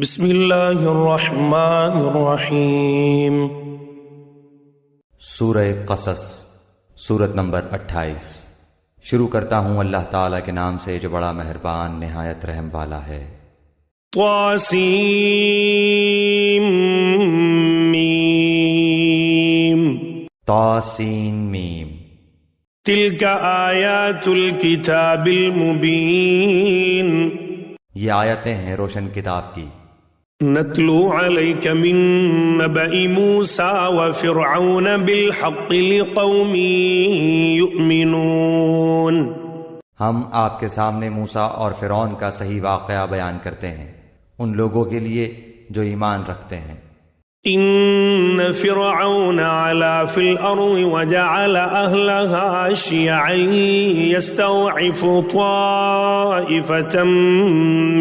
بسم اللہ الرحمن الرحیم۔ سورہ قصص، سورت نمبر 28۔ شروع کرتا ہوں اللہ تعالیٰ کے نام سے جو بڑا مہربان نہایت رحم والا ہے۔ طاسیم طاسین میم۔ تلک آیات الکتاب المبین، یہ آیتیں ہیں روشن کتاب کی۔ نتلو علیک من نبأ موسیٰ وفرعون بالحق لقوم یؤمنون۔ ہم آپ کے سامنے موسیٰ اور فرعون کا صحیح واقعہ بیان کرتے ہیں ان لوگوں کے لیے جو ایمان رکھتے ہیں۔ ان فرعون علا فی الارض وجعل اہلها شیعا یستضعف طائفة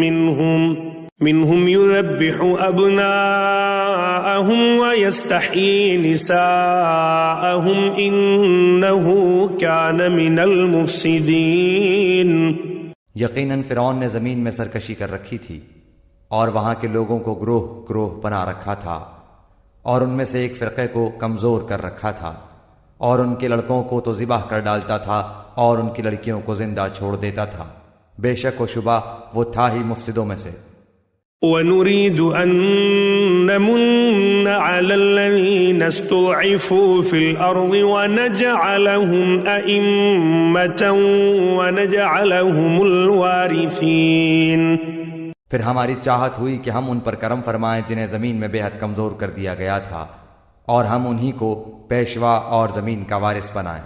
منهم يذبح ابناءهم ويستحيي نساءهم انه كان من المفسدين۔ یقیناً فرعون نے زمین میں سرکشی کر رکھی تھی اور وہاں کے لوگوں کو گروہ گروہ بنا رکھا تھا، اور ان میں سے ایک فرقے کو کمزور کر رکھا تھا، اور ان کے لڑکوں کو تو ذبح کر ڈالتا تھا اور ان کی لڑکیوں کو زندہ چھوڑ دیتا تھا۔ بے شک و شبہ وہ تھا ہی مفسدوں میں سے۔ وَنُرِيدُ أَن نَّمُنَّ عَلَى الَّذِينَ اسْتُضْعِفُوا فِي الْأَرْضِ وَنَجْعَلَهُمْ أَئِمَّةً وَنَجْعَلَهُمُ الْوَارِثِينَ۔ پھر ہماری چاہت ہوئی کہ ہم ان پر کرم فرمائیں جنہیں زمین میں بے حد کمزور کر دیا گیا تھا، اور ہم انہی کو پیشوا اور زمین کا وارث بنائیں۔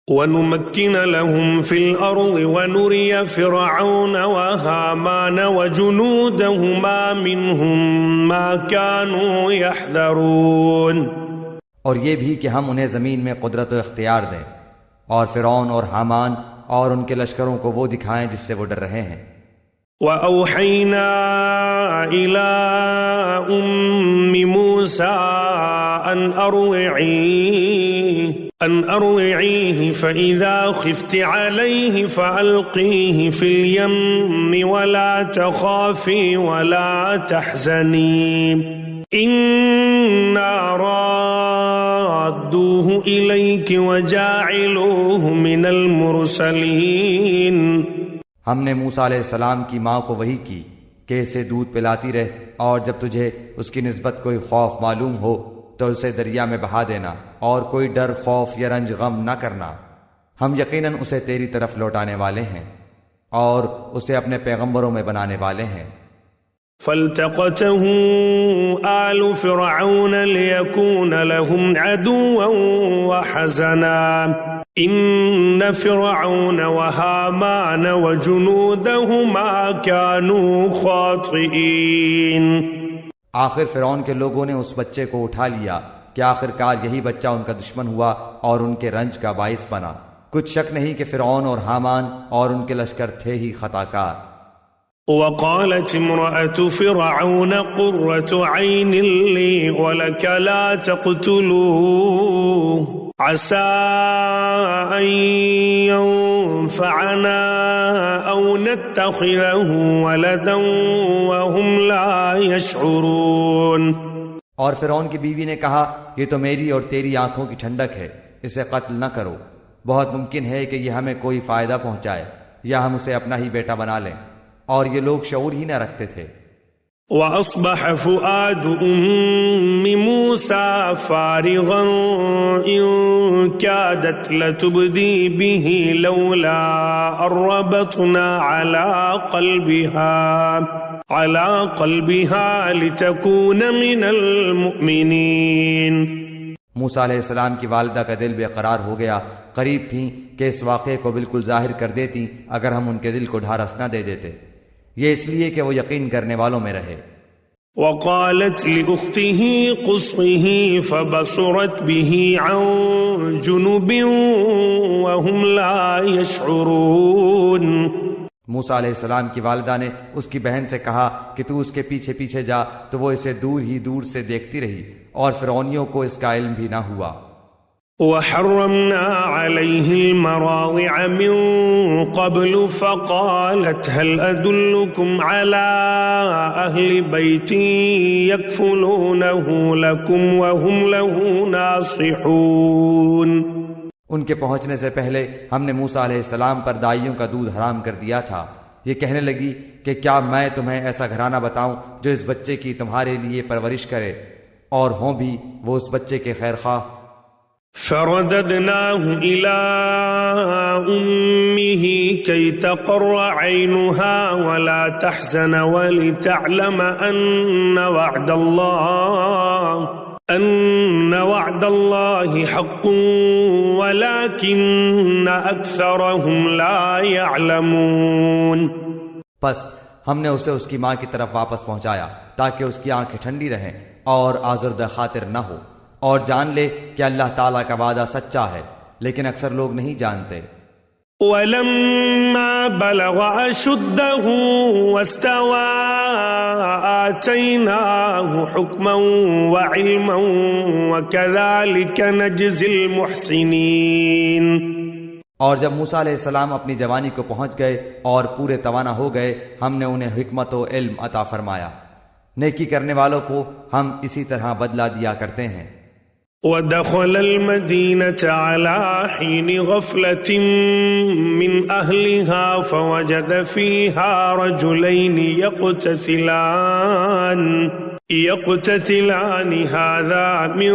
وَنُمَكِّنَ لَهُمْ فِي الْأَرْضِ وَنُرِيَ فِرْعَوْنَ وَهَامَانَ وَجُنُودَهُمَا مِنْهُمْ مَا كَانُوا يَحْذَرُونَ۔ اور یہ بھی کہ ہم انہیں زمین میں قدرت و اختیار دیں، اور فرعون اور حامان اور ان کے لشکروں کو وہ دکھائیں جس سے وہ ڈر رہے ہیں۔ وَأَوْحَيْنَا إِلَىٰ أُمِّ مُوسَىٰ أَنْ أَرْضِعِيهِ فَإِذَا خِفْتِ عَلَيْهِ فَأَلْقِيهِ فِي الْيَمِّ وَلَا تَخَافِي وَلَا تَحْزَنِي إِنَّا رَادُّوهُ إِلَيْكِ وَجَاعِلُوهُ مِنَ الْمُرْسَلِينَ۔ ہم نے موسیٰ علیہ السلام کی ماں کو وحی کی کہ اسے دودھ پلاتی رہ، اور جب تجھے اس کی نسبت کوئی خوف معلوم ہو تو اسے دریا میں بہا دینا، اور کوئی ڈر خوف یا رنج غم نہ کرنا۔ ہم یقیناً اسے تیری طرف لوٹانے والے ہیں اور اسے اپنے پیغمبروں میں بنانے والے ہیں۔ فَالْتَقَتَهُ آلُ فِرْعَوْنَ لِيَكُونَ لَهُمْ عَدُوًّا وَحَزَنًا إِنَّ فِرْعَوْنَ وَهَامَانَ وَجُنُودَهُمَا كَانُوا خَاطِئِينَ۔ آخر فرعون کے لوگوں نے اس بچے کو اٹھا لیا کہ آخر کار یہی بچہ ان کا دشمن ہوا اور ان کے رنج کا باعث بنا۔ کچھ شک نہیں کہ فرعون اور حامان اور ان کے لشکر تھے ہی خطا کار۔ وقالت امرأة فرعون قرة عين لي ولك لا تقتلوه عسى أن ينفعنا أو نتخذه ولدا وهم لا يشعرون۔ اور فرعون کی بیوی نے کہا یہ تو میری اور تیری آنکھوں کی ٹھنڈک ہے، اسے قتل نہ کرو، بہت ممکن ہے کہ یہ ہمیں کوئی فائدہ پہنچائے یا ہم اسے اپنا ہی بیٹا بنا لیں، اور یہ لوگ شعور ہی نہ رکھتے تھے۔ وَأَصْبَحَ فُؤَادُ أُمِّ مُوسَىٰ فَارِغًا إِن كَادَتْ لَتُبْدِي بِهِ لَوْلَا أَن رَّبَطْنَا عَلَىٰ قَلْبِهَا لِتَكُونَ مِنَ الْمُؤْمِنِينَ۔ موسیٰ علیہ السلام کی والدہ کا دل بے قرار ہو گیا، قریب تھیں کہ اس واقعے کو بالکل ظاہر کر دیتی اگر ہم ان کے دل کو ڈھارس نہ دے دیتے، یہ اس لیے کہ وہ یقین کرنے والوں میں رہے۔ وقالت لأخته قصه فبصرت به عن جنب وهم لا يشعرون۔ موسیٰ علیہ السلام کی والدہ نے اس کی بہن سے کہا کہ تو اس کے پیچھے پیچھے جا، تو وہ اسے دور ہی دور سے دیکھتی رہی اور فرعونیوں کو اس کا علم بھی نہ ہوا۔ وحرمنا عليه المراضع من قبل فقالت هل أدلكم على أهل بيت يكفلونه لكم وهم له ناصحون۔ ان کے پہنچنے سے پہلے ہم نے موسیٰ علیہ السلام پر دائیوں کا دودھ حرام کر دیا تھا۔ یہ کہنے لگی کہ کیا میں تمہیں ایسا گھرانہ بتاؤں جو اس بچے کی تمہارے لیے پرورش کرے اور ہوں بھی وہ اس بچے کے خیر خواہ۔ فرددناه إلى أمه كي تقر عينها ولا تحزن ولتعلم أن وعد الله حق ولكن أكثرهم لا يعلمون۔ پس ہم نے اسے اس کی ماں کی طرف واپس پہنچایا تاکہ اس کی آنکھیں ٹھنڈی رہیں اور آزردہ خاطر نہ ہو، اور جان لے کہ اللہ تعالیٰ کا وعدہ سچا ہے، لیکن اکثر لوگ نہیں جانتے۔ وَلَمَّا بَلَغَ أَشُدَّهُ وَاسْتَوَى آتَيْنَاهُ حُكْمًا وَعِلْمًا وَكَذَلِكَ نَجْزِي الْمُحْسِنِينَ۔ اور جب موسیٰ علیہ السلام اپنی جوانی کو پہنچ گئے اور پورے توانا ہو گئے، ہم نے انہیں حکمت و علم عطا فرمایا۔ نیکی کرنے والوں کو ہم اسی طرح بدلہ دیا کرتے ہیں۔ وَدَخَلَ الْمَدِينَةَ عَلَى حِينِ غَفْلَةٍ مِّنْ أَهْلِهَا فَوَجَدَ فِيهَا رَجُلَيْنِ يَقْتَتِلَانِ هَذَا مِنْ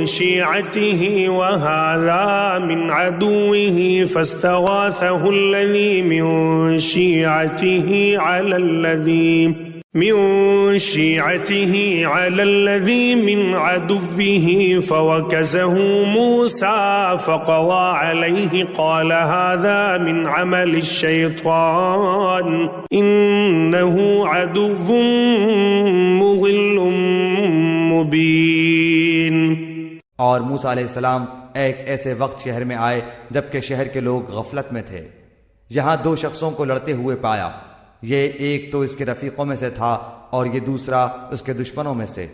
شِيعَتِهِ وَهَذَا مِنْ عَدُوِّهِ فَاسْتَغَاثَهُ الَّذِي مِنْ شِيعَتِهِ عَلَى الَّذِي مِنْ عَدُوِّهِ فَوَكَزَهُ مُوسَى فَقَضَى عَلَيْهِ قَالَ هَذَا مِنْ عَمَلِ الشَّيْطَانِ إِنَّهُ عَدُوٌّ مُضِلٌّ مُبِينٌ۔ اور موسیٰ علیہ السلام ایک ایسے وقت شہر میں آئے جبکہ شہر کے لوگ غفلت میں تھے۔ یہاں دو شخصوں کو لڑتے ہوئے پایا، یہ ایک تو اس کے رفیقوں میں سے تھا اور یہ دوسرا اس کے دشمنوں میں سے۔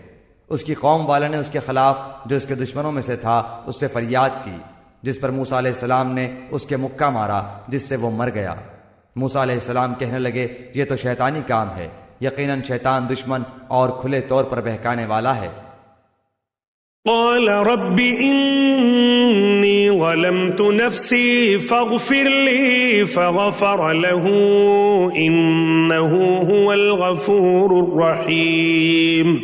اس کی قوم والے نے اس کے خلاف جو اس کے دشمنوں میں سے تھا اس سے فریاد کی، جس پر موسیٰ علیہ السلام نے اس کے مکہ مارا جس سے وہ مر گیا۔ موسیٰ علیہ السلام کہنے لگے یہ تو شیطانی کام ہے، یقیناً شیطان دشمن اور کھلے طور پر بہکانے والا ہے۔ قال رب إني ظلمت نفسي فاغفر لي فغفر له إنه هو الغفور الرحيم۔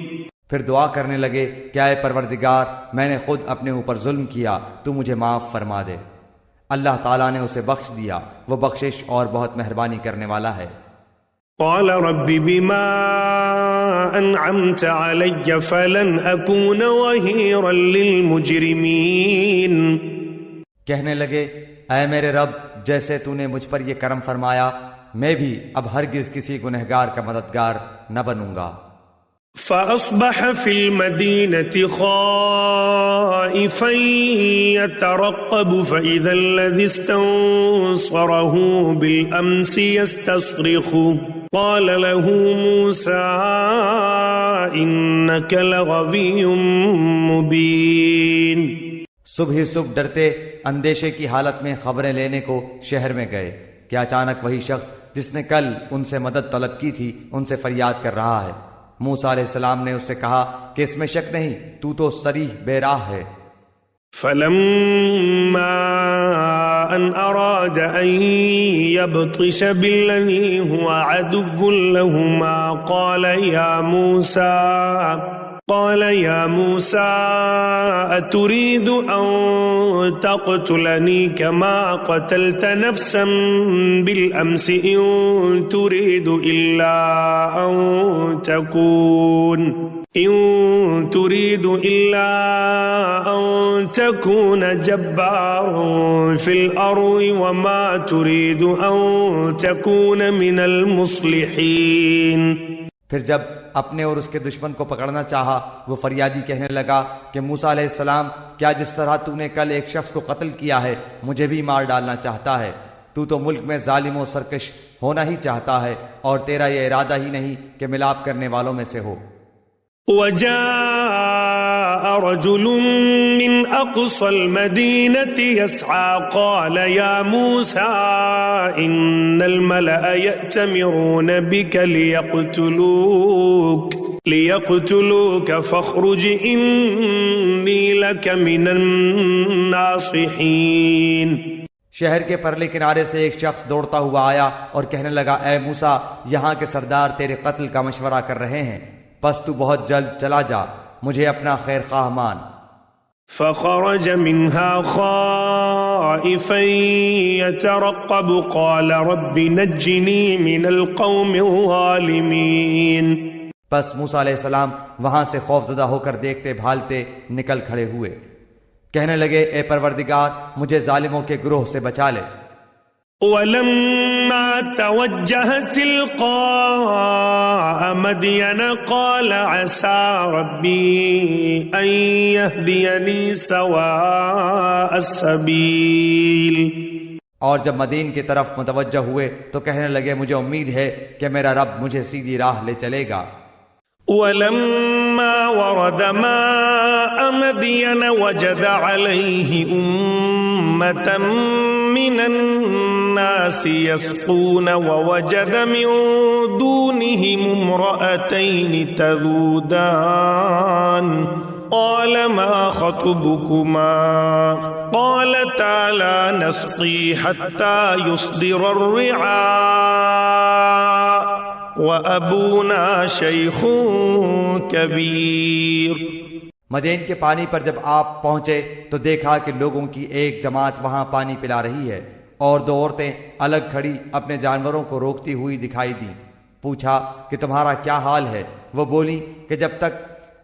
پھر دعا کرنے لگے کہ اے پروردگار میں نے خود اپنے اوپر ظلم کیا، تو مجھے معاف فرما دے۔ اللہ تعالیٰ نے اسے بخش دیا، وہ بخشش اور بہت مہربانی کرنے والا ہے۔ قال رب بما أنعمت علي فلن أكون ظهيرا للمجرمين۔ کہنے لگے اے میرے رب جیسے تو نے مجھ پر یہ کرم فرمایا، میں بھی اب ہرگز کسی گنہگار کا مددگار نہ بنوں گا۔ فأصبح في المدينة خائفا يترقب فإذا الذي استنصره بالأمس يستصرخه قال له موسى إنك لغوي مبين۔ صبح صبح ڈرتے اندیشے کی حالت میں خبریں لینے کو شہر میں گئے کہ اچانک وہی شخص جس نے کل ان سے مدد طلب کی تھی ان سے فریاد کر رہا ہے۔ موسیٰ علیہ السلام نے اس سے کہا کہ اس میں شک نہیں، تو صریح بے راہ ہے۔ فلما أن أراد أن يبطش بالذي هو عدو لهما قال يا موسى أتريد أن تقتلني كما قتلت نفسا بالأمس إن تريد إلا أن تكون جبارا في الأرض وما تريد أن تكون من المصلحين۔ پھر جب اپنے اور اس کے دشمن کو پکڑنا چاہا وہ فریادی کہنے لگا کہ موسیٰ علیہ السلام کیا جس طرح تو نے کل ایک شخص کو قتل کیا ہے مجھے بھی مار ڈالنا چاہتا ہے؟ تو ملک میں ظالم و سرکش ہونا ہی چاہتا ہے اور تیرا یہ ارادہ ہی نہیں کہ ملاپ کرنے والوں میں سے ہو۔ وجاء جاء رجل من أقصى المدينة يسعى قال يا موسى إن الملأ يأتمرون بك ليقتلوك فاخرج إني لك من الناصحين. شہر کے پرلے کنارے سے ایک شخص دوڑتا ہوا آیا اور کہنے لگا اے موسیٰ یہاں کے سردار تیرے قتل کا مشورہ کر رہے ہیں، پس تو بہت جلد چلا جا، مجھے اپنا خیر خواہ مان. فخرج منها خائفا يترقب قال رب نجني من القوم الظالمين. پس موسیٰ علیہ السلام وہاں سے خوفزدہ ہو کر دیکھتے بھالتے نکل کھڑے ہوئے، کہنے لگے اے پروردگار مجھے ظالموں کے گروہ سے بچا لے. ولما توجه تلقاء مدين قال عسى ربي أن يهديني سواء السبيل. اور جب مدین کی طرف متوجہ ہوئے تو کہنے لگے مجھے امید ہے کہ میرا رب مجھے سیدھی راہ لے چلے گا. ولما ورد ماء مدين وجد عليه أمة من الناس يسقون ووجد من دونهم امرأتين تذودان قال ما خطبكما قالتا لا نسقي حتى يصدر الرعاء وَأَبُونَا شَيْخٌ كَبِيرٌ. مدین کے پانی پر جب آپ پہنچے تو دیکھا کہ لوگوں کی ایک جماعت وہاں پانی پلا رہی ہے اور دو عورتیں الگ کھڑی اپنے جانوروں کو روکتی ہوئی دکھائی دیں. پوچھا کہ تمہارا کیا حال ہے؟ وہ بولی کہ جب تک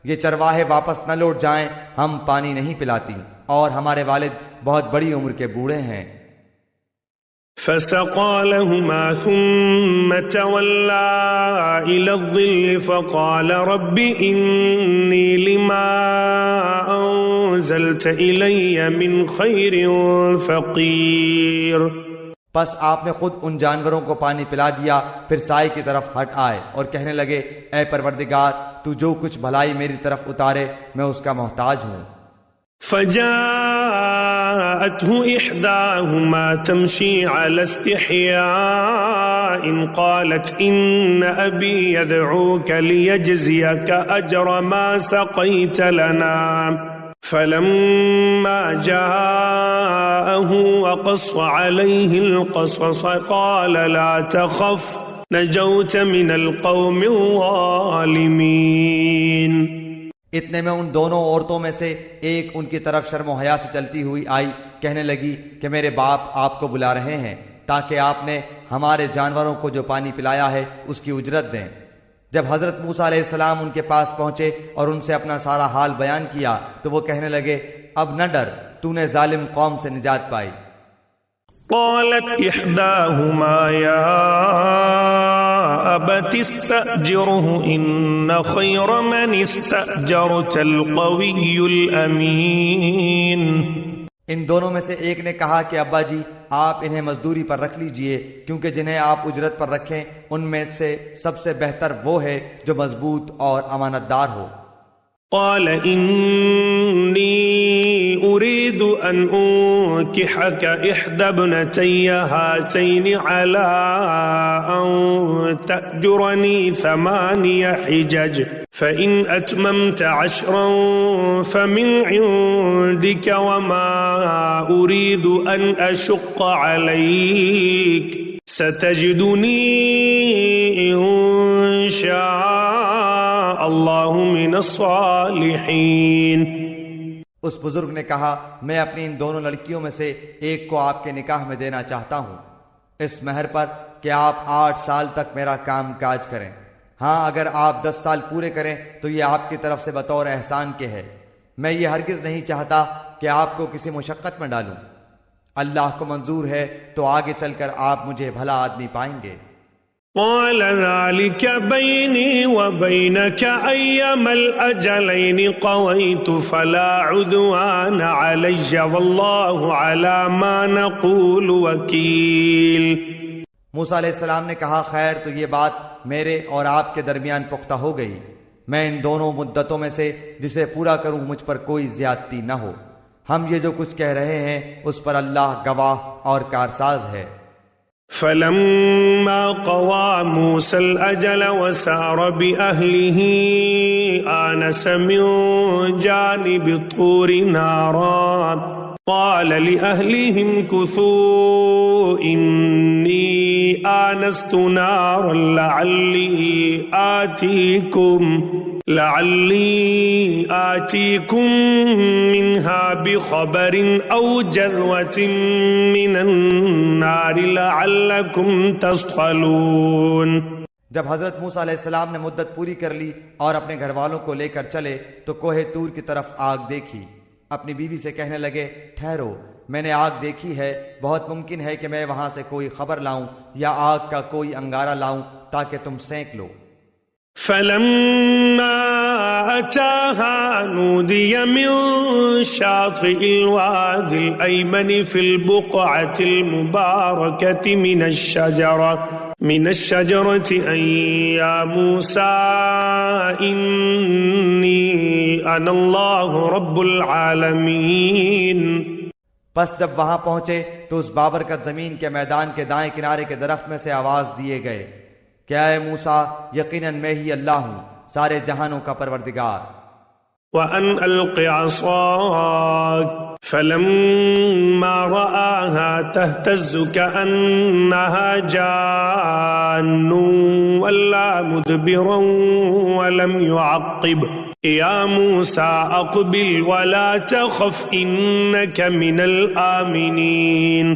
یہ چرواہے واپس نہ لوٹ جائیں ہم پانی نہیں پلاتی اور ہمارے والد بہت بڑی عمر کے بوڑھے ہیں. فسقى لهما ثم تولى إلى الظل فقال رب إني لما أنزلت إلي من خير فقير. پس آپ نے خود ان جانوروں کو پانی پلا دیا، پھر سائے کی طرف ہٹ آئے اور کہنے لگے اے پروردگار تو جو کچھ بھلائی میری طرف اتارے میں اس کا محتاج ہوں. فجاءته إحداهما تمشي على استحياء قالت إن أبي يدعوك ليجزيك أجر ما سقيت لنا. فلما جاءه وقص عليه القصص قال لا تخف نجوت من القوم الظالمين. اتنے میں ان دونوں عورتوں میں سے ایک ان کی طرف شرم و حیا سے چلتی ہوئی آئی، کہنے لگی کہ میرے باپ آپ کو بلا رہے ہیں تاکہ آپ نے ہمارے جانوروں کو جو پانی پلایا ہے اس کی اجرت دیں. جب حضرت موسیٰ علیہ السلام ان کے پاس پہنچے اور ان سے اپنا سارا حال بیان کیا تو وہ کہنے لگے اب نہ ڈر، تو نے ظالم قوم سے نجات پائی. قالت إحداهما يا أبت استأجره إن خير من استأجرت القوي الأمين. ان دونوں میں سے ایک نے کہا کہ ابا جی آپ انہیں مزدوری پر رکھ لیجئے کیونکہ جنہیں آپ اجرت پر رکھیں ان میں سے سب سے بہتر وہ ہے جو مضبوط اور امانت دار ہو. قال إني أريد أن أنكحك إحدى ابنتي هاتين على أن تأجرني 8 حجج فإن أتممت 10 فمن عندك وما أريد أن أشق عليك ستجدني إن شاء اللہ من الصالحین. اس بزرگ نے کہا میں اپنی ان دونوں لڑکیوں میں سے ایک کو آپ کے نکاح میں دینا چاہتا ہوں اس مہر پر کہ آپ 8 سال تک میرا کام کاج کریں. ہاں اگر آپ 10 سال پورے کریں تو یہ آپ کی طرف سے بطور احسان کے ہے. میں یہ ہرگز نہیں چاہتا کہ آپ کو کسی مشقت میں ڈالوں. اللہ کو منظور ہے تو آگے چل کر آپ مجھے بھلا آدمی پائیں گے. قال ذلك بيني وبينك أيما الأجلين قضيت فلا عدوان علي والله على ما نقول وكيل. موسیٰ علیہ السلام نے کہا خیر تو یہ بات میرے اور آپ کے درمیان پختہ ہو گئی. میں ان دونوں مدتوں میں سے جسے پورا کروں مجھ پر کوئی زیادتی نہ ہو۔ ہم یہ جو کچھ کہہ رہے ہیں اس پر اللہ گواہ اور کارساز ہے۔ فلما قضى موسى الأجل وسار بأهله آنس من جانب الطور نارا قال لأهلهم كثوا إني آنست نارا لعلي آتيكم منها بخبر أو جذوة من النار لعلكم تصطلون۔ جب حضرت موسیٰ علیہ السلام نے مدت پوری کر لی اور اپنے گھر والوں کو لے کر چلے تو کوہ طور کی طرف آگ دیکھی۔ اپنی بیوی سے کہنے لگے، ٹھہرو، میں نے آگ دیکھی ہے، بہت ممکن ہے کہ میں وہاں سے کوئی خبر لاؤں یا آگ کا کوئی انگارہ لاؤں تاکہ تم سینک لو۔ فلما أتاها نودي من شاطئ الوادي الأيمن في البقعة المباركة من الشجرة أن يا موسى إني أنا الله رب العالمين۔ بس جب وہاں پہنچے تو اس بابرکت زمین کے میدان کے دائیں کنارے کے درخت میں سے آواز دیے گئے، کیا اے موسیٰ، یقیناً میں ہی اللہ ہوں، سارے جہانوں کا پروردگار۔ وَأَنْ أَلْقِ عَصَاكَ فَلَمَّا رَآهَا تَهْتَزُّ كَأَنَّهَا جَانٌّ وَلَّىٰ مُدْبِرًا وَلَمْ يُعَقِّبْ يَا مُوسَىٰ أَقْبِلْ وَلَا تَخَفْ إِنَّكَ مِنَ الْآمِنِينَ۔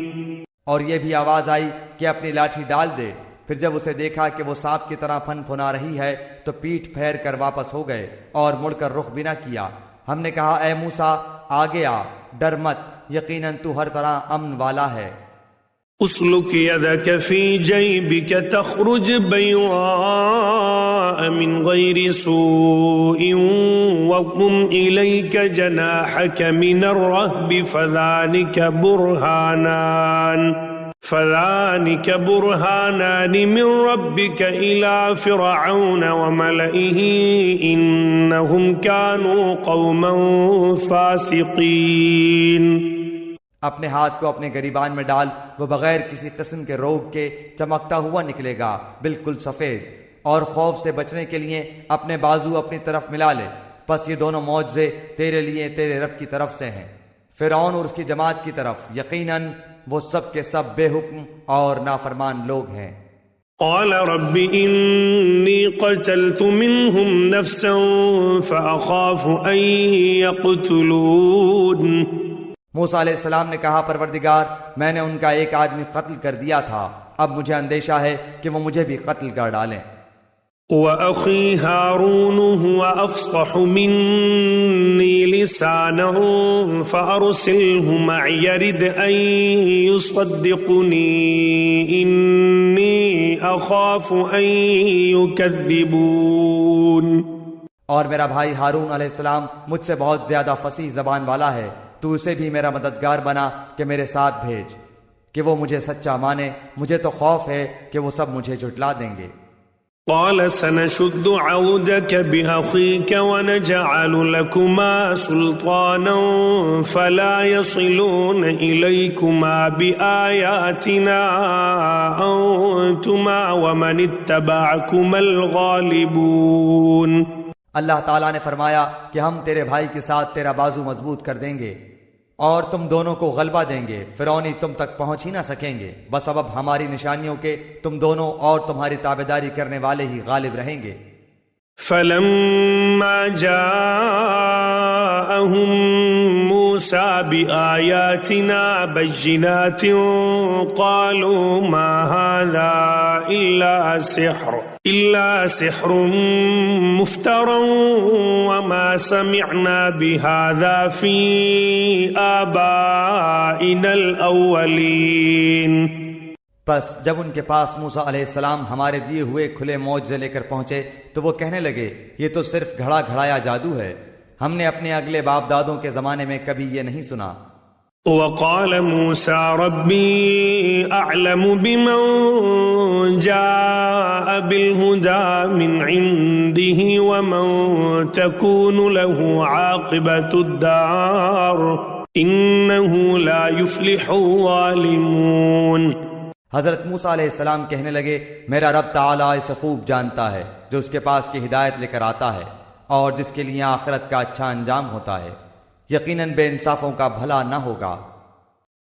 اور یہ بھی آواز آئی کہ اپنی لاٹھی ڈال دے۔ پھر جب اسے دیکھا کہ وہ سانپ کی طرح پھن پھنا رہی ہے تو پیٹھ پھیر کر واپس ہو گئے اور مڑ کر رخ بھی نہ کیا۔ ہم نے کہا، اے موسیٰ آگے آ، ڈر مت، یقیناً تو ہر طرح امن والا ہے۔ اسلک یدک فی جیبک تخرج بیضاء من غیر سوء واضم الیک جناحک من الرہب فذانک برہانان من ربک الی فرعون وملئہ انہم کانوا قوما فاسقین۔ اپنے ہاتھ کو اپنے گریبان میں ڈال، وہ بغیر کسی قسم کے روگ کے چمکتا ہوا نکلے گا، بالکل سفید، اور خوف سے بچنے کے لیے اپنے بازو اپنی طرف ملا لے۔ پس یہ دونوں معجزے تیرے لیے تیرے رب کی طرف سے ہیں، فرعون اور اس کی جماعت کی طرف، یقیناً وہ سب کے سب بے حکم اور نافرمان لوگ ہیں۔ قال رب انی قتلت منهم نفسا فاخاف ان يقتلون۔ موسیٰ علیہ السلام نے کہا، پروردگار، میں نے ان کا ایک آدمی قتل کر دیا تھا، اب مجھے اندیشہ ہے کہ وہ مجھے بھی قتل کر ڈالیں۔ وَأَخِي هَارُونُ هُوَ أَفْصَحُ مِنِّي لِسَانًا فَأَرْسِلْهُ مَعِيَ رِدْ أَن يُصَدِّقُنِي إِنِّي أَخَافُ أَن يُكَذِّبُونِ۔ اور میرا بھائی ہارون علیہ السلام مجھ سے بہت زیادہ فصیح زبان والا ہے، تو اسے بھی میرا مددگار بنا کہ میرے ساتھ بھیج کہ وہ مجھے سچا مانے، مجھے تو خوف ہے کہ وہ سب مجھے جھٹلا دیں گے۔ قال سنشد عودك بأخيك ونجعل لكما سلطانا فلا يصلون إليكما بآياتنا أنتما ومن اتبعكما الغالبون۔ اللہ تعالیٰ نے فرمایا کہ ہم تیرے بھائی کے ساتھ تیرا بازو مضبوط کر دیں گے اور تم دونوں کو غلبہ دیں گے، فرعونی تم تک پہنچ ہی نہ سکیں گے، بس اب ہماری نشانیوں کے تم دونوں اور تمہاری تابعداری کرنے والے ہی غالب رہیں گے۔ فلما جاءهم موسى بآياتنا بينات قالوا ما هذا إلا سحر مفترى وما سمعنا بهذا في آبائنا الأولين۔ بس جب ان کے پاس موسیٰ علیہ السلام ہمارے دیے ہوئے کھلے معجزے لے کر پہنچے تو وہ کہنے لگے، یہ تو صرف گھڑا گھڑایا جادو ہے، ہم نے اپنے اگلے باپ دادوں کے زمانے میں کبھی یہ نہیں سنا۔ وقال موسى ربي أعلم بمن جاء بالهدى من عنده ومن تكون له عاقبة الدار إنه لا يفلح الظالمون۔ حضرت موسیٰ علیہ السلام کہنے لگے میرا رب تعالیٰ اسے خوب جانتا ہے جو اس کے پاس کی ہدایت لے کر آتا ہے اور جس کے لیے آخرت کا اچھا انجام ہوتا ہے، یقیناً بے انصافوں کا بھلا نہ ہوگا۔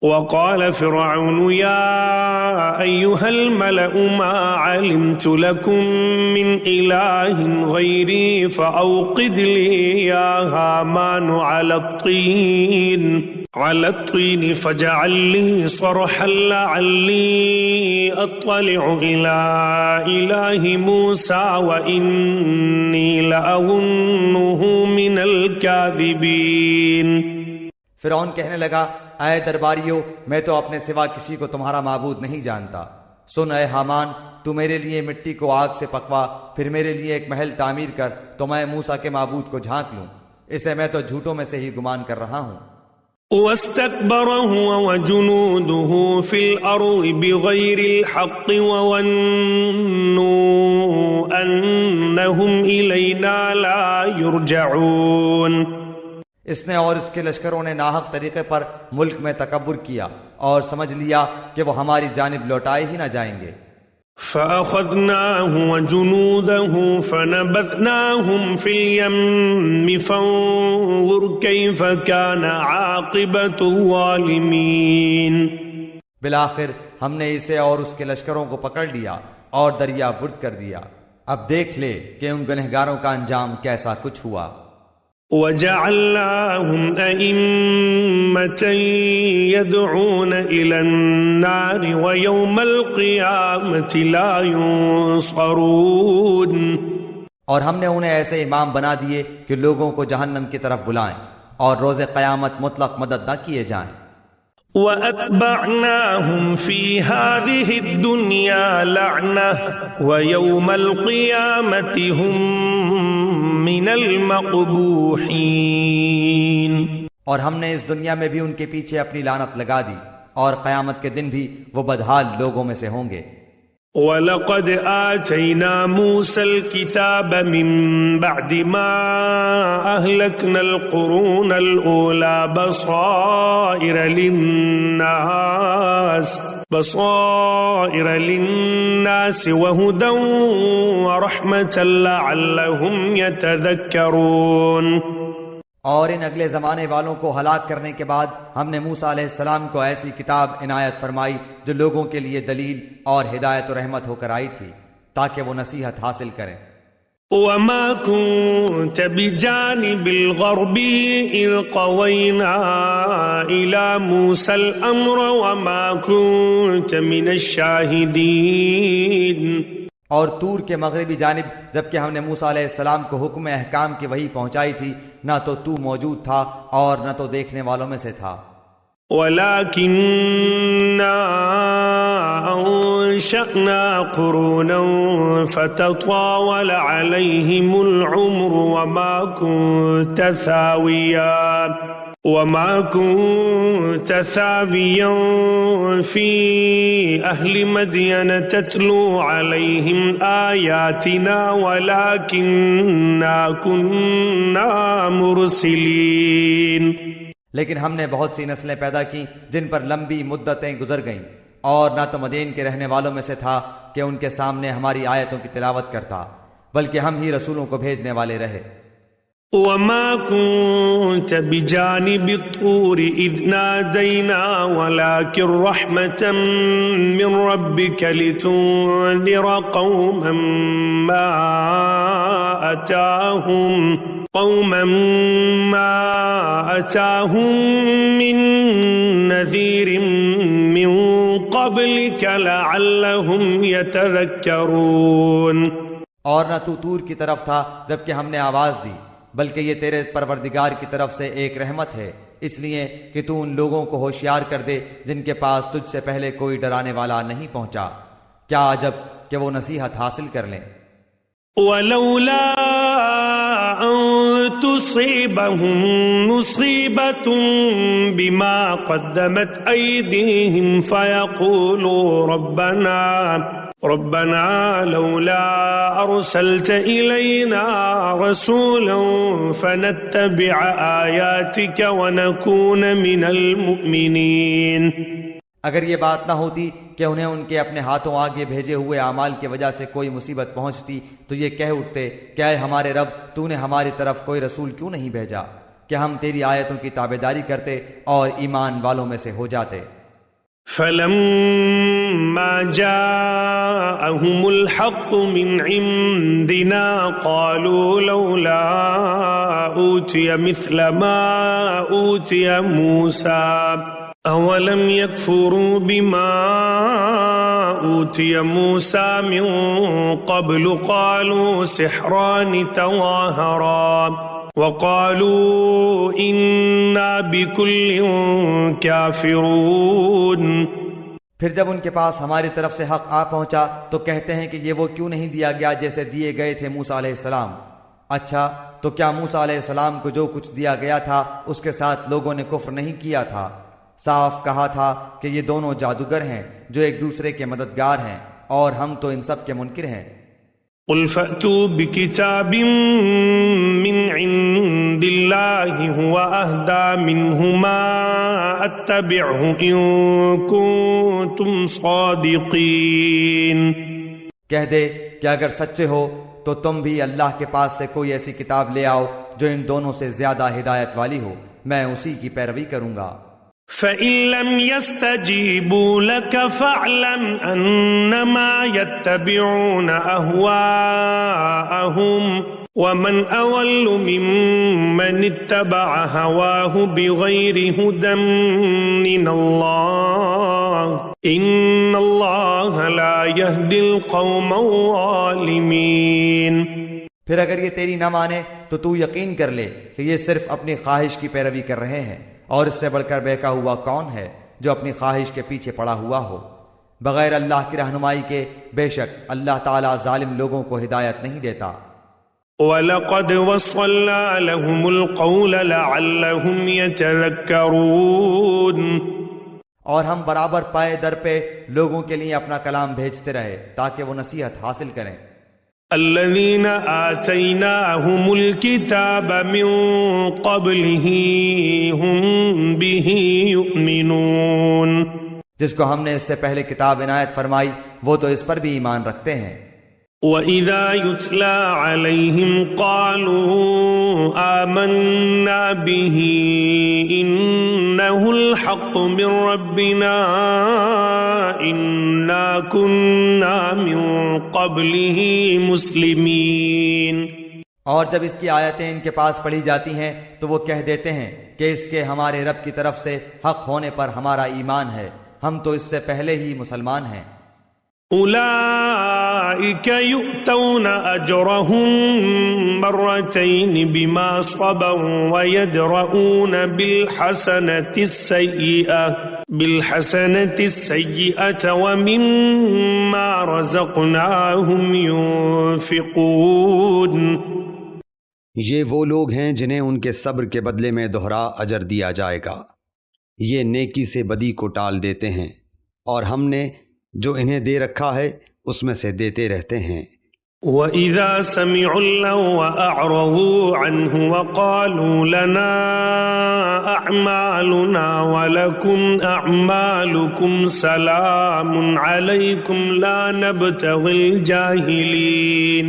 وقال فرعون يا أيها الملأ ما علمت لكم من إله غيري فأوقد لي يا هامان على الطين فاجعل لي صرحا لعلي أطلع إلى إله موسى وإني لأظنه من الكاذبين۔ فرعون کہنے لگا اے درباریو میں تو اپنے سوا کسی کو تمہارا معبود نہیں جانتا، سن اے حامان تو میرے لیے مٹی کو آگ سے پکوا، پھر میرے لیے ایک محل تعمیر کر تو میں موسیٰ کے معبود کو جھانک لوں، اسے میں تو جھوٹوں میں سے ہی گمان کر رہا ہوں۔ واستكبر هو وجنوده في الأرض بغير الحق وظنوا أنهم إلينا لا يرجعون۔ اس نے اور اس کے لشکروں نے ناحق طریقے پر ملک میں تکبر کیا اور سمجھ لیا کہ وہ ہماری جانب لوٹائے ہی نہ جائیں گے۔ فأخذناه وجنوده فنبذناهم في اليم فانظر كيف كان عاقبة الظالمين۔ بالآخر ہم نے اسے اور اس کے لشکروں کو پکڑ لیا اور دریا برد کر دیا، اب دیکھ لے کہ ان گنہگاروں کا انجام کیسا کچھ ہوا۔ وجعلناهم أئمة يدعون إلى النار ويوم القيامة لا ينصرون۔ اور ہم نے انہیں ایسے امام بنا دیے کہ لوگوں کو جہنم کی طرف بلائیں اور روز قیامت مطلق مدد نہ کیے جائیں۔ وَأَتْبَعْنَاهُمْ فِي هَذِهِ الدُّنْيَا لَعْنَةً وَيَوْمَ الْقِيَامَةِ هُمْ مِنَ الْمَقْبُوحِينَ۔ اور ہم نے اس دنیا میں بھی ان کے پیچھے اپنی لعنت لگا دی اور قیامت کے دن بھی وہ بدحال لوگوں میں سے ہوں گے۔ وَلَقَدْ آتَيْنَا مُوسَى الْكِتَابَ مِنْ بَعْدِ مَا أَهْلَكْنَا الْقُرُونَ الْأُولَى بَصَائِرَ لِلنَّاسِ وَهُدًى وَرَحْمَةً لَعَلَّهُمْ يَتَذَكَّرُونَ۔ اور ان اگلے زمانے والوں کو ہلاک کرنے کے بعد ہم نے موسیٰ علیہ السلام کو ایسی کتاب عنایت فرمائی جو لوگوں کے لیے دلیل اور ہدایت و رحمت ہو کر آئی تھی تاکہ وہ نصیحت حاصل کریں۔ وَمَا كُنْتَ بِجَانِبِ الْغَرْبِ إِذْ قَضَيْنَا إِلَى مُوسَى الْأَمْرَ وَمَا كُنْتَ مِنَ الشَّاهِدِينَ۔ اور طور کے مغربی جانب جبکہ ہم نے موسیٰ علیہ السلام کو حکم احکام کی وحی پہنچائی تھی، نہ تو موجود تھا اور نہ تو دیکھنے والوں میں سے تھا۔ وَلَكِنَّا أَنشَأْنَا قُرُونًا فَتَطَاوَلَ عَلَيْهِمُ الْعُمُرُ وَمَا كُنْتَ ثَاوِيًا فِي أَهْلِ مَدْيَنَ تَتْلُو عَلَيْهِمْ آيَاتِنَا وَلَكِنَّا كُنَّا مُرْسِلِينَ۔ لیکن ہم نے بہت سی نسلیں پیدا کی جن پر لمبی مدتیں گزر گئیں، اور نہ تو مدین کے رہنے والوں میں سے تھا کہ ان کے سامنے ہماری آیتوں کی تلاوت کرتا، بلکہ ہم ہی رسولوں کو بھیجنے والے رہے۔ وَمَا كُنْتَ بِجَانِبِ الطُّورِ إِذْ نَادَيْنَا وَلَكِنْ رَحْمَةً مِّن رَّبِّكَ لِتُنذِرَ قَوْمًا مَّا أَتَاهُم مِّن نَّذِيرٍ مِّن قَبْلِكَ لَعَلَّهُمْ يَتَذَكَّرُونَ۔ اور نہ تو طور کی طرف تھا جبکہ ہم نے آواز دی، بلکہ یہ تیرے پروردگار کی طرف سے ایک رحمت ہے، اس لیے کہ تو ان لوگوں کو ہوشیار کر دے جن کے پاس تجھ سے پہلے کوئی ڈرانے والا نہیں پہنچا، کیا عجب کہ وہ نصیحت حاصل کر لیں۔ وَلَوْلَا أَن تصيبهم مصيبة بما قدمت أيديهم فيقولوا ربنا لولا أرسلت إلينا رسولا فنتبع آياتك ونكون من المؤمنين. اگر یہ بات نہ ہوتی کہ انہیں ان کے اپنے ہاتھوں آگے بھیجے ہوئے اعمال کی وجہ سے کوئی مصیبت پہنچتی تو یہ کہہ اٹھتے کہ اے ہمارے رب تو نے ہماری طرف کوئی رسول کیوں نہیں بھیجا کہ ہم تیری آیتوں کی تابعداری کرتے اور ایمان والوں میں سے ہو جاتے. فلما جاءهم الحق من عندنا قالوا لولا أوتي مثل ما أوتي موسى أولم يكفروا بما أوتي موسى من قبل قالوا سحران تظاهرا وقالوا إنا بكل كافرون. پھر جب ان کے پاس ہماری طرف سے حق آ پہنچا تو کہتے ہیں کہ یہ وہ کیوں نہیں دیا گیا جیسے دیے گئے تھے موسیٰ علیہ السلام. اچھا تو کیا موسیٰ علیہ السلام کو جو کچھ دیا گیا تھا اس کے ساتھ لوگوں نے کفر نہیں کیا تھا؟ صاف کہا تھا کہ یہ دونوں جادوگر ہیں جو ایک دوسرے کے مددگار ہیں اور ہم تو ان سب کے منکر ہیں. قل فأتوا بكتاب من عند الله هو أهدى منهما أتبعه إن كنتم صادقين. کہہ دے کہ اگر سچے ہو تو تم بھی اللہ کے پاس سے کوئی ایسی کتاب لے آؤ جو ان دونوں سے زیادہ ہدایت والی ہو، میں اسی کی پیروی کروں گا. فَإِن لَّمْ يَسْتَجِيبُوا لَكَ فَاعْلَمْ أَنَّمَا يَتَّبِعُونَ أَهْوَاءَهُمْ وَمَنْ أَضَلُّ مِمَّنِ اتَّبَعَ هَوَاهُ بِغَيْرِ هُدًى مِّنَ اللَّهِ إِنَّ اللَّهَ لَا يَهْدِي الْقَوْمَ الظَّالِمِينَ. پھر اگر یہ تیری نہ مانے تو تو یقین کر لے کہ یہ صرف اپنی خواہش کی پیروی کر رہے ہیں، اور اس سے بڑھ کر بہکا ہوا کون ہے جو اپنی خواہش کے پیچھے پڑا ہوا ہو بغیر اللہ کی رہنمائی کے. بے شک اللہ تعالیٰ ظالم لوگوں کو ہدایت نہیں دیتا. وَلَقَدْ وَصَّلْنَا لَهُمُ الْقَوْلَ لَعَلَّهُمْ يَتَذَكَّرُونَ. اور ہم برابر پائے در پہ لوگوں کے لیے اپنا کلام بھیجتے رہے تاکہ وہ نصیحت حاصل کریں. الذين آتيناهم الكتاب من قبله هم به يؤمنون. جس کو ہم نے اس سے پہلے کتاب عنایت فرمائی وہ تو اس پر بھی ایمان رکھتے ہیں. وَإِذَا يُتْلَى عَلَيْهِمْ قَالُوا آمَنَّا بِهِ إِنَّهُ الْحَقُّ مِنْ رَبِّنَا إِنَّا كُنَّا مِنْ قَبْلِهِ مُسْلِمِينَ. اور جب اس کی آیتیں ان کے پاس پڑھی جاتی ہیں تو وہ کہہ دیتے ہیں کہ اس کے ہمارے رب کی طرف سے حق ہونے پر ہمارا ایمان ہے، ہم تو اس سے پہلے ہی مسلمان ہیں. أولئك يؤتون أجرهم مرتين بما صبروا ويدرؤون بالحسنة السيئة ومما رزقناهم ينفقون. یہ وہ لوگ ہیں جنہیں ان کے صبر کے بدلے میں دوہرا اجر دیا جائے گا. یہ نیکی سے بدی کو ٹال دیتے ہیں اور ہم نے جو انہیں دے رکھا ہے اس میں سے دیتے رہتے ہیں. وَإِذَا سَمِعُوا اللَّغْوَ أَعْرَضُوا عَنْهُ وَقَالُوا لَنَا أَعْمَالُنَا وَلَكُمْ أَعْمَالُكُمْ سَلَامٌ عَلَيْكُمْ لَا نَبْتَغِي الْجَاهِلِينَ.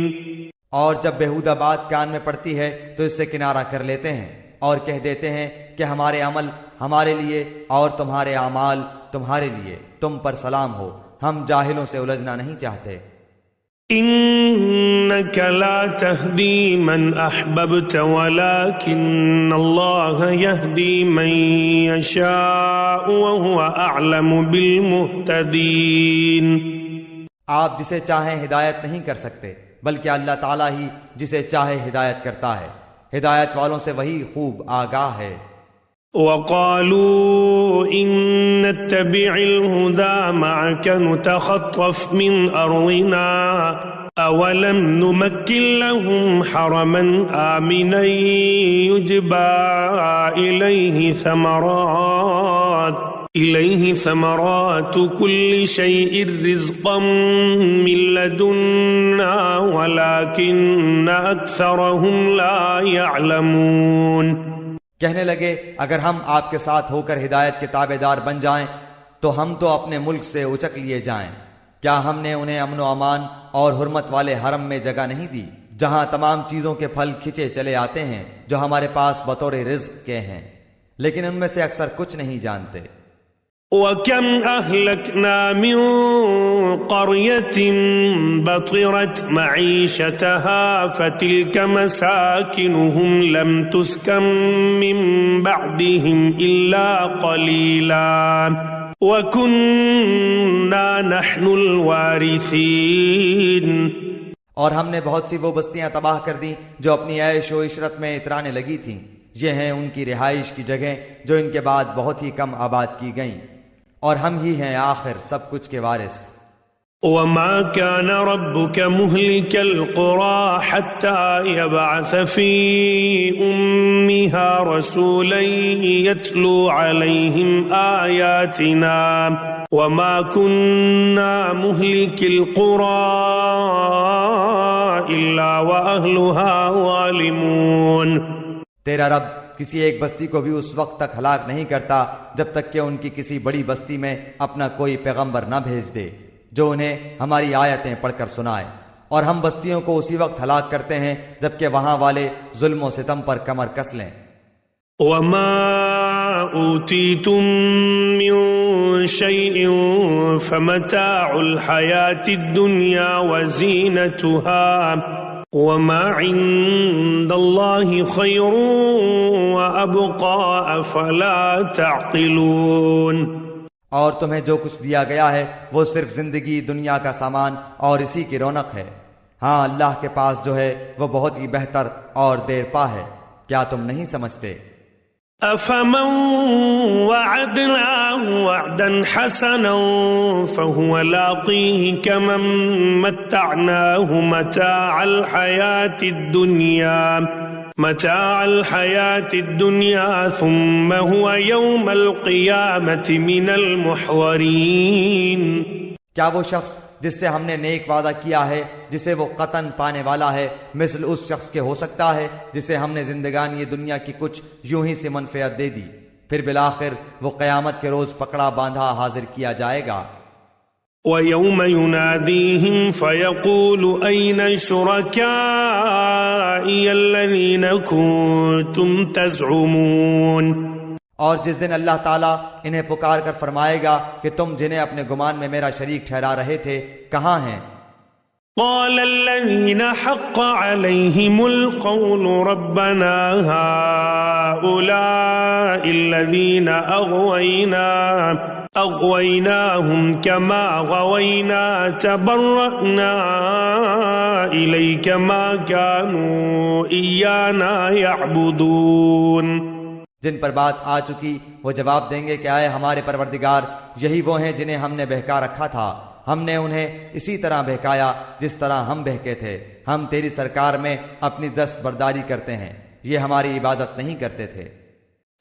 اور جب بیہودہ بات کان میں پڑتی ہے تو اس سے کنارہ کر لیتے ہیں اور کہہ دیتے ہیں کہ ہمارے عمل ہمارے لیے اور تمہارے اعمال تمہارے لیے، تم پر سلام ہو، ہم جاہلوں سے الجھنا نہیں چاہتے. إنك لا تهدي من أحببت ولكن الله يهدي من يشاء وهو أعلم بالمهتدين. آپ جسے چاہیں ہدایت نہیں کر سکتے بلکہ اللہ تعالیٰ ہی جسے چاہے ہدایت کرتا ہے، ہدایت والوں سے وہی خوب آگاہ ہے. وقالوا إن نتبع الهدى معك نتخطف من أرضنا أولم نمكن لهم حرما آمنا يجبى إليه ثمرات كل شيء رزقا من لدنا ولكن أكثرهم لا يعلمون۔ کہنے لگے اگر ہم آپ کے ساتھ ہو کر ہدایت کے تابع دار بن جائیں تو ہم تو اپنے ملک سے اچک لیے جائیں۔ کیا ہم نے انہیں امن و امان اور حرمت والے حرم میں جگہ نہیں دی جہاں تمام چیزوں کے پھل کھچے چلے آتے ہیں جو ہمارے پاس بطور رزق کے ہیں، لیکن ان میں سے اکثر کچھ نہیں جانتے۔ وَكَمْ أَهْلَكْنَا مِنْ قَرْيَةٍ بَطِرَتْ مَعِيشَتَهَا فَتِلْكَ مَسَاكِنُهُمْ لَمْ تُسْكَنْ مِنْ بَعْدِهِمْ إِلَّا قَلِيلًا وَكُنَّا نَحْنُ الْوَارِثِينَ۔ اور ہم نے بہت سی وہ بستیاں تباہ کر دیں جو اپنی عیش و عشرت میں اترانے لگی تھیں، یہ ہیں ان کی رہائش کی جگہیں جو ان کے بعد بہت ہی کم آباد کی گئیں، اور ہم ہی ہیں آخر سب کچھ کے وارث۔ وَمَا كَانَ رَبُّكَ مُهْلِكَ الْقُرَى حَتَّى يَبْعَثَ فِي أُمِّهَا رَسُولًا يَتْلُو عَلَيْهِمْ آيَاتِنَا وَمَا كُنَّا مُهْلِكِ الْقُرَى إِلَّا وَأَهْلُهَا ظَالِمُونَ۔ تیرا رب کسی ایک بستی کو بھی اس وقت تک ہلاک نہیں کرتا جب تک کہ ان کی کسی بڑی بستی میں اپنا کوئی پیغمبر نہ بھیج دے جو انہیں ہماری آیتیں پڑھ کر سنائے، اور ہم بستیوں کو اسی وقت ہلاک کرتے ہیں جبکہ وہاں والے ظلم و ستم پر کمر کس لیں۔ وَمَا أُوتِيتُم مِّن شَيْءٍ فَمَتَاعُ الْحَيَاةِ الدُّنْيَا وَزِينَتُهَا وَمَا عِندَ اللَّهِ خَيْرٌ وَأَبْقَىٰ أَفَلَا تَعْقِلُونَ۔ اور تمہیں جو کچھ دیا گیا ہے وہ صرف زندگی دنیا کا سامان اور اسی کی رونق ہے، ہاں اللہ کے پاس جو ہے وہ بہت ہی بہتر اور دیر پا ہے، کیا تم نہیں سمجھتے؟ أَفَمَن وَعَدْنَاهُ وَعْدًا حَسَنًا فَهُوَ لَاقِيهِ كَمَن مَّتَّعْنَاهُ مَتَاعَ الْحَيَاةِ الدُّنْيَا ثُمَّ هُوَ يَوْمَ الْقِيَامَةِ مِنَ الْمُحْضَرِينَ۔ کیا وہ شخص جس سے ہم نے نیک وعدہ کیا ہے جسے وہ قطعاً پانے والا ہے مثل اس شخص کے ہو سکتا ہے جسے ہم نے زندگانی دنیا کی کچھ یوں ہی سے منفعت دے دی، پھر بالآخر وہ قیامت کے روز پکڑا باندھا حاضر کیا جائے گا۔ وَيَوْمَ يُنَادِيهِمْ فَيَقُولُ أَيْنَ شُرَكَائِيَ الَّذِينَ كُنتُمْ تَزْعُمُونَ۔ اور جس دن اللہ تعالیٰ انہیں پکار کر فرمائے گا کہ تم جنہیں اپنے گمان میں میرا شریک ٹھہرا رہے تھے کہاں ہیں؟ قال الذين حق عليهم القول ربنا هؤلاء الذين أغويناهم كما غوينا تبرأنا إليك ما كانوا إيانا يعبدون۔ جن پر بات آ چکی وہ جواب دیں گے کہ آئے ہمارے پروردگار، یہی وہ ہیں جنہیں ہم نے بہکا رکھا تھا، ہم نے انہیں اسی طرح بہکایا جس طرح ہم بہکے تھے، ہم تیری سرکار میں اپنی دستبرداری کرتے ہیں، یہ ہماری عبادت نہیں کرتے تھے۔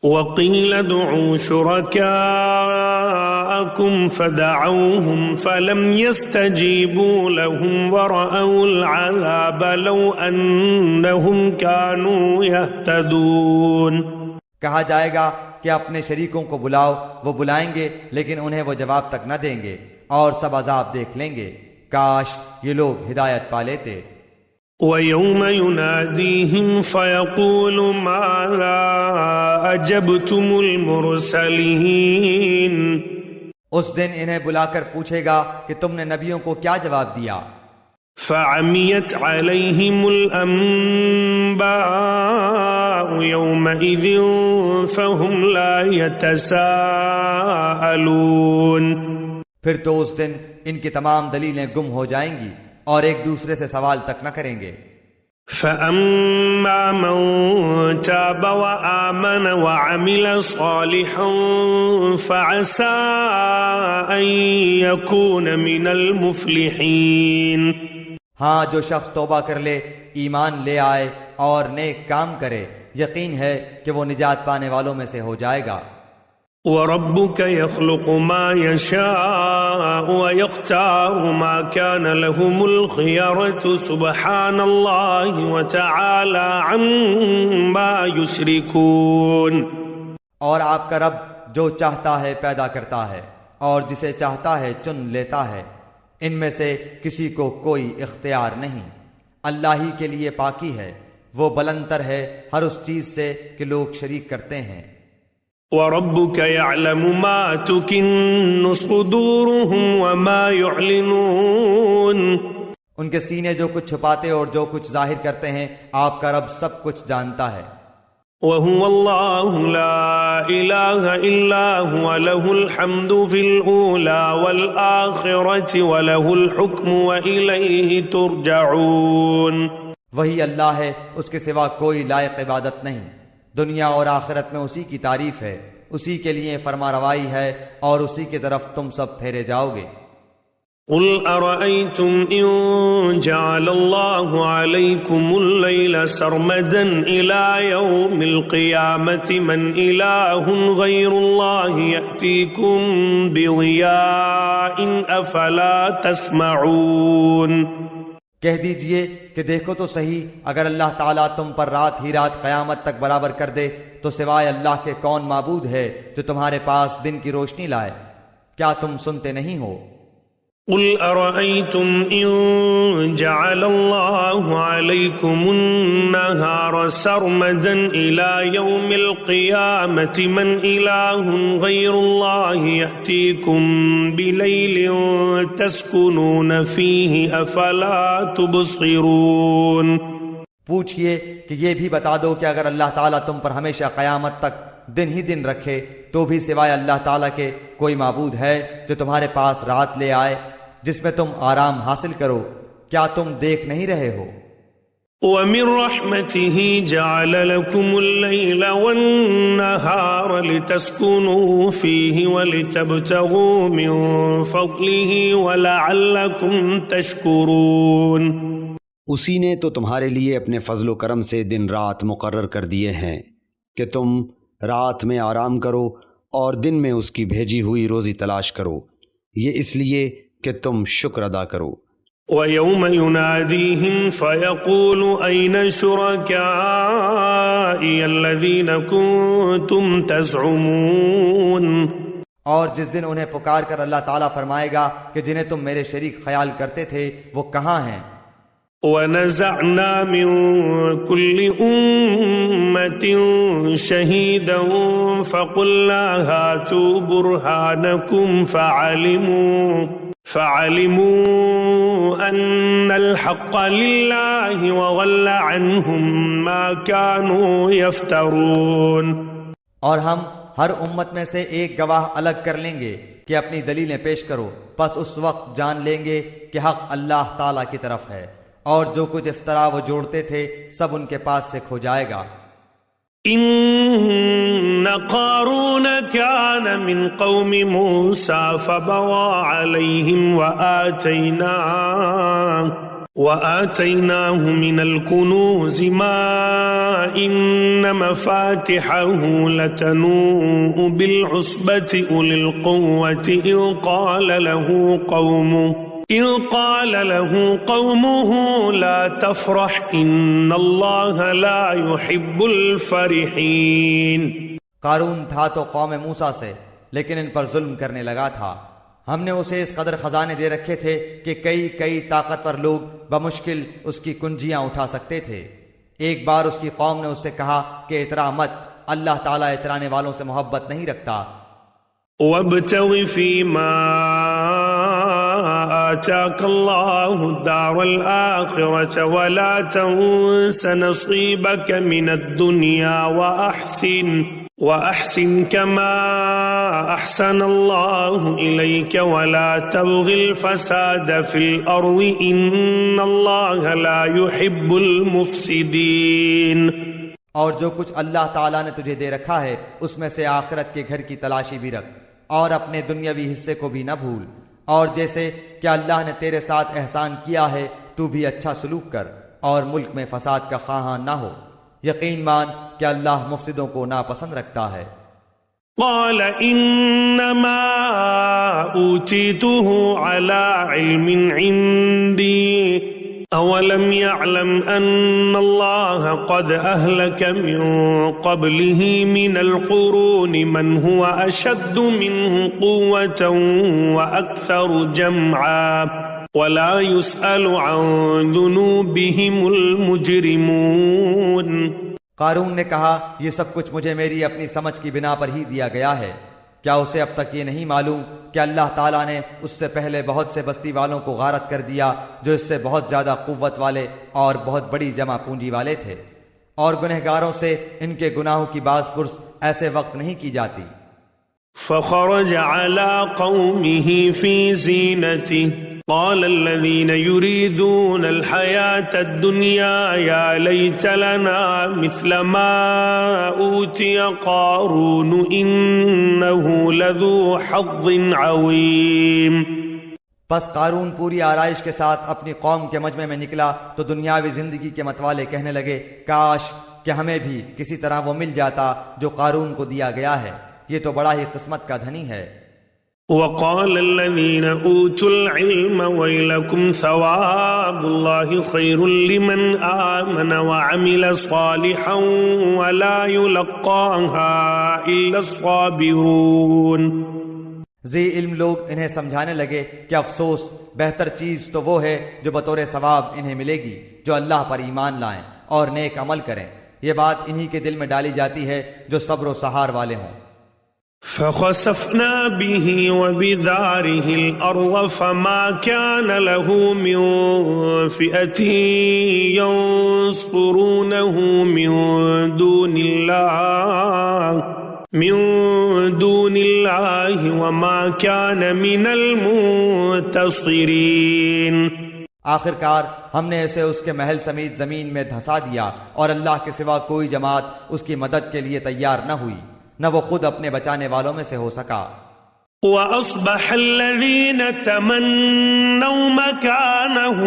وَقِيلَ ادْعُوا شُرَكَاءَكُمْ فَدَعَوْهُمْ فَلَمْ يَسْتَجِيبُوا لَهُمْ وَرَأَوُا الْعَذَابَ لَوْ أَنَّهُمْ كَانُوا يَهْتَدُونَ۔ کہا جائے گا کہ اپنے شریکوں کو بلاؤ، وہ بلائیں گے لیکن انہیں وہ جواب تک نہ دیں گے، اور سب عذاب دیکھ لیں گے، کاش یہ لوگ ہدایت پا لیتے۔ وَيَوْمَ يُنَادِيهِمْ فَيَقُولُ مَاذَا أَجَبْتُمُ الْمُرْسَلِينَ۔ اس دن انہیں بلا کر پوچھے گا کہ تم نے نبیوں کو کیا جواب دیا؟ فَعَمِيَتْ عَلَيْهِمُ الْأَنبَاءُ يَوْمَئِذٍ فَهُمْ لَا يَتَسَاءَلُونَ۔ پھر تو اس دن ان کی تمام دلیلیں گم ہو جائیں گی اور ایک دوسرے سے سوال تک نہ کریں گے۔ فَأَمَّا مَن تَابَ وَآمَنَ وَعَمِلَ صَالِحًا فَعَسَىٰ أَن يَكُونَ مِنَ الْمُفْلِحِينَ۔ ہاں جو شخص توبہ کر لے، ایمان لے آئے اور نیک کام کرے، یقین ہے کہ وہ نجات پانے والوں میں سے ہو جائے گا۔ وَرَبُّكَ يَخْلُقُ مَا يَشَاءُ وَيَخْتَارُ مَا كَانَ لَهُمُ الْخِيَرَةُ سُبْحَانَ اللَّهِ وَتَعَالَى عَمَّا يُشْرِكُونَ۔ اور آپ کا رب جو چاہتا ہے پیدا کرتا ہے اور جسے چاہتا ہے چن لیتا ہے، ان میں سے کسی کو کوئی اختیار نہیں۔ اللہ ہی کے لیے پاکی ہے، وہ بلندتر ہے ہر اس چیز سے کہ لوگ شریک کرتے ہیں۔ وَرَبُّكَ يَعْلَمُ مَا تُكِنُّ صُدُورُهُمْ وَمَا يُعْلِنُونَ۔ ان کے سینے جو کچھ چھپاتے اور جو کچھ ظاہر کرتے ہیں آپ کا رب سب کچھ جانتا ہے۔ وَهُوَ اللَّهُ لَا إِلَٰهَ إِلَّا هُوَ لَهُ الْحَمْدُ فِي الْأُولَىٰ وَالْآخِرَةِ وَلَهُ الْحُكْمُ وَإِلَيْهِ تُرْجَعُونَ۔ وہی اللہ ہے، اس کے سوا کوئی لائق عبادت نہیں، دنیا اور آخرت میں اسی کی تعریف ہے، اسی کے لیے فرما روائی ہے اور اسی کی طرف تم سب پھیرے جاؤ گے۔ قُلْ أَرَأَيْتُمْ إِن جَعَلَ اللَّهُ عَلَيْكُمُ اللَّيْلَ سَرْمَدًا إِلَىٰ يَوْمِ الْقِيَامَةِ مَنْ إِلَٰهٌ غَيْرُ اللَّهِ يَأْتِيكُمْ بِضِيَاءٍ أَفَلَا تَسْمَعُونَ۔ کہہ دیجئے کہ دیکھو تو صحیح، اگر اللہ تعالیٰ تم پر رات ہی رات قیامت تک برابر کر دے تو سوائے اللہ کے کون معبود ہے جو تمہارے پاس دن کی روشنی لائے؟ کیا تم سنتے نہیں ہو؟ قُلْ أَرَأَيْتُمْ إِن جَعَلَ اللَّهُ عَلَيْكُمُ النَّهَارَ سَرْمَدًا إِلَىٰ يَوْمِ الْقِيَامَةِ مَنْ إِلَٰهٌ غَيْرُ اللَّهِ يَأْتِيكُمْ بِلَيْلٍ تَسْكُنُونَ فِيهِ أَفَلَا تُبْصِرُونَ۔ پوچھئے کہ یہ بھی بتا دو کہ اگر اللہ تعالیٰ تم پر ہمیشہ قیامت تک دن ہی دن رکھے تو بھی سوائے اللہ تعالیٰ کے کوئی معبود ہے جو تمہارے پاس رات لے آئے جس میں تم آرام حاصل کرو؟ کیا تم دیکھ نہیں رہے ہو؟ وَمِن رَحْمَتِهِ جَعَلَ لَكُمُ اللَّيْلَ وَالنَّهَارَ لِتَسْكُنُوا فِيهِ وَلِتَبْتَغُوا مِن فَضْلِهِ وَلَعَلَّكُمْ تَشْكُرُونَ۔ اسی نے تو تمہارے لیے اپنے فضل و کرم سے دن رات مقرر کر دیے ہیں کہ تم رات میں آرام کرو اور دن میں اس کی بھیجی ہوئی روزی تلاش کرو، یہ اس لیے کہ تم شکر ادا کرو۔ وَيَوْمَ يُنَادِيهِمْ فَيَقُولُ أَيْنَ شُرَكَائِيَ الَّذِينَ كُنتُمْ تَزْعُمُونَ۔ اور جس دن انہیں پکار کر اللہ تعالیٰ فرمائے گا کہ جنہیں تم میرے شریک خیال کرتے تھے وہ کہاں ہیں؟ وَنَزَعْنَا مِن كُلِّ أُمَّةٍ شَهِيدًا فَقُلْنَا هَاتُوا بُرْهَانَكُمْ فَعَلِمُوا أَنَّ الْحَقَّ لِلَّهِ وَضَلَّ عَنْهُمْ مَا كَانُوا يَفْتَرُونَ۔ اور ہم ہر امت میں سے ایک گواہ الگ کر لیں گے کہ اپنی دلیلیں پیش کرو، پس اس وقت جان لیں گے کہ حق اللہ تعالیٰ کی طرف ہے اور جو کچھ افطرا وہ جوڑتے تھے سب ان کے پاس سے کھو جائے گا۔ إن قارون كان من قوم موسى فبغى عليهم وآتيناه من الكنوز ما إن مفاتحه لتنوء بالعصبة أولي القوة إذ قال له قومه لا تفرح إن الله لا يحب الفرحين۔ قارون تھا تو قوم موسیٰ سے، لیکن ان پر ظلم کرنے لگا تھا۔ ہم نے اسے اس قدر خزانے دے رکھے تھے کہ کئی طاقتور لوگ بمشکل اس کی کنجیاں اٹھا سکتے تھے۔ ایک بار اس کی قوم نے اس سے کہا کہ اترا مت، اللہ تعالیٰ اترانے والوں سے محبت نہیں رکھتا۔ وَابْتَغِ فِيمَا آتَاكَ اللَّهُ الدَّارَ الْآخِرَةَ وَلَا تَنْسَ نَصِيبَكَ مِنَ الدُّنْيَا وَأَحْسِنْ كَمَا أَحْسَنَ اللَّهُ إِلَيْكَ وَلَا تَبْغِ الْفَسَادَ فِي الْأَرْضِ إِنَّ اللَّهَ لَا يُحِبُّ الْمُفْسِدِينَ۔ اور جو کچھ اللہ تعالیٰ نے تجھے دے رکھا ہے اس میں سے آخرت کے گھر کی تلاشی بھی رکھ اور اپنے دنیاوی حصے کو بھی نہ بھول، اور جیسے کہ اللہ نے تیرے ساتھ احسان کیا ہے تو بھی اچھا سلوک کر اور ملک میں فساد کا خواہاں نہ ہو، یقین مان کہ اللہ مفسدوں کو ناپسند رکھتا ہے۔ قال انما اوتیته على علم عندي اولم يعلم ان الله قد اهلك من قبله من القرون من هو اشد منه قوة واكثر جمعا ولا يسأل عن ذنوبهم المجرمون۔ قارون نے کہا یہ سب کچھ مجھے میری اپنی سمجھ کی بنا پر ہی دیا گیا ہے، کیا اسے اب تک یہ نہیں معلوم کہ اللہ تعالیٰ نے اس سے پہلے بہت سے بستی والوں کو غارت کر دیا جو اس سے بہت زیادہ قوت والے اور بہت بڑی جمع پونجی والے تھے، اور گنہگاروں سے ان کے گناہوں کی باز پرس ایسے وقت نہیں کی جاتی۔ فخرج على قومه في زينته قال الذين يريدون الحياة الدنيا يا ليت لنا مثل ما أوتي قارون إنه لذو حظ عظيم۔ پس قارون پوری آرائش کے ساتھ اپنی قوم کے مجمع میں نکلا تو دنیاوی زندگی کے متوالے کہنے لگے، کاش کہ ہمیں بھی کسی طرح وہ مل جاتا جو قارون کو دیا گیا ہے، یہ تو بڑا ہی قسمت کا دھنی ہے۔ وقال الذين اوتوا العلم ويلكم ثواب الله خير لمن آمن وعمل صالحا ولا يلقاها الا الصابرون۔ ذی علم لوگ انہیں سمجھانے لگے کہ افسوس، بہتر چیز تو وہ ہے جو بطور ثواب انہیں ملے گی جو اللہ پر ایمان لائیں اور نیک عمل کریں، یہ بات انہی کے دل میں ڈالی جاتی ہے جو صبر و سہار والے ہوں۔ فخسفنا به وبداره الأرض فما كان له من فئة ينصرونه من دون الله وما كان من المنتصرين۔ آخر کار ہم نے اسے اس کے محل سمیت زمین میں دھسا دیا اور اللہ کے سوا کوئی جماعت اس کی مدد کے لیے تیار نہ ہوئی، نہ وہ خود اپنے بچانے والوں میں سے ہو سکا۔ وَأَصْبَحَ الَّذِينَ تَمَنَّوْا مَكَانَهُ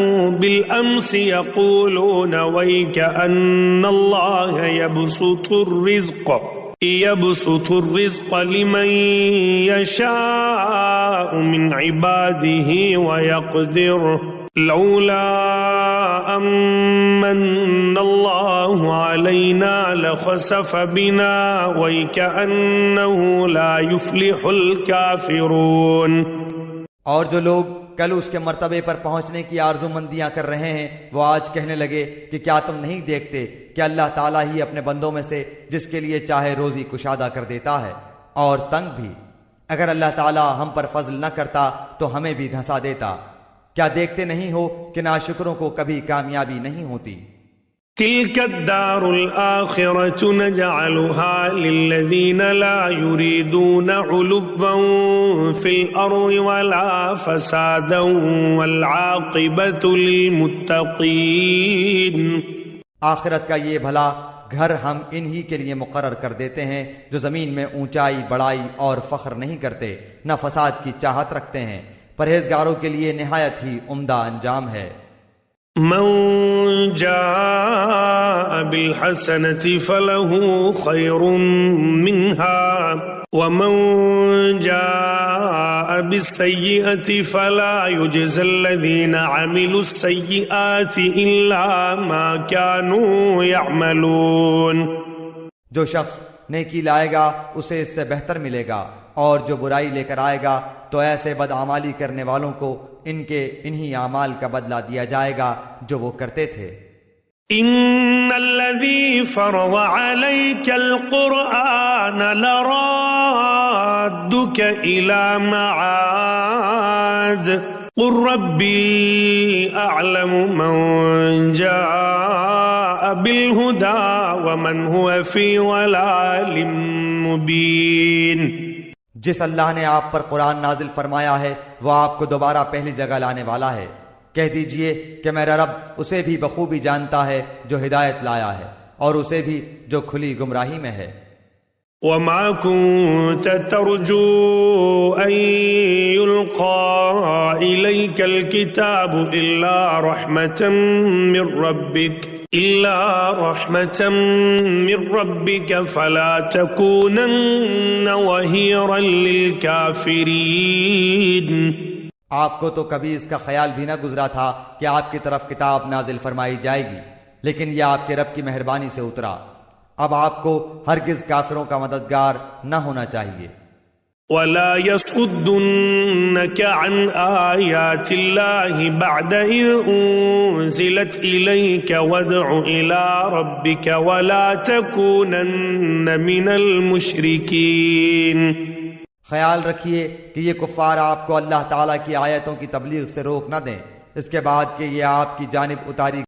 بِالْأَمْسِ يَقُولُونَ وَيْكَ أَنَّ اللَّهَ يَبْسُطُ الرِّزْقَ لِمَن يَشَاءُ مِنْ عِبَادِهِ وَيَقْدِرُ لولا أمن الله علينا لخسف بنا وكأنه لا يفلح الكافرون۔ اور جو لوگ کل اس کے مرتبے پر پہنچنے کی آرزو مندیاں کر رہے ہیں وہ آج کہنے لگے کہ کیا تم نہیں دیکھتے کہ اللہ تعالیٰ ہی اپنے بندوں میں سے جس کے لیے چاہے روزی کشادہ کر دیتا ہے اور تنگ بھی، اگر اللہ تعالیٰ ہم پر فضل نہ کرتا تو ہمیں بھی دھسا دیتا۔ کیا دیکھتے نہیں ہو کہ ناشکروں کو کبھی کامیابی نہیں ہوتی؟ تلك الدار الآخرة نجعلها للذين لا يريدون علوا في الأرض ولا فسادا والعاقبة للمتقين۔ آخرت کا یہ بھلا گھر ہم انہی کے لیے مقرر کر دیتے ہیں جو زمین میں اونچائی بڑائی اور فخر نہیں کرتے، نہ فساد کی چاہت رکھتے ہیں، پرہیزگاروں کے لیے نہایت ہی عمدہ انجام ہے۔ من جاء بالحسنة فله خير منها ومن جاء بالسيئة فلا يجزى الذين عملوا السيئات إلا ما كانوا يعملون۔ جو شخص نیکی لائے گا اسے اس سے بہتر ملے گا، اور جو برائی لے کر آئے گا تو ایسے بدعمالی کرنے والوں کو ان کے انہی اعمال کا بدلہ دیا جائے گا جو وہ کرتے تھے۔ ان الذي فرض عليك القرآن لرادك الى معاد قل ربي اعلم من جاء بالهدى ومن هو في ضلال مبين۔ جس اللہ نے آپ پر قرآن نازل فرمایا ہے وہ آپ کو دوبارہ پہلی جگہ لانے والا ہے، کہہ دیجئے کہ میرا رب اسے بھی بخوبی جانتا ہے جو ہدایت لایا ہے اور اسے بھی جو کھلی گمراہی میں ہے۔ وما كنت ترجو أن يلقى إليك الكتاب إلا رحمة من ربك فلا تكونن ظهيرا للكافرين. آپ کو تو کبھی اس کا خیال بھی نہ گزرا تھا کہ آپ کی طرف کتاب نازل فرمائی جائے گی، لیکن یہ آپ کے رب کی مہربانی سے اترا. اب آپ کو ہرگز کافروں کا مددگار نہ ہونا چاہیے. ولا يصدنك عن آيات الله بعد إذ أنزلت إليك وادع إلى ربك ولا تكونن من المشركين. خیال رکھیے کہ یہ کفار آپ کو اللہ تعالیٰ کی آیتوں کی تبلیغ سے روک نہ دیں اس کے بعد کہ یہ آپ کی جانب اتاری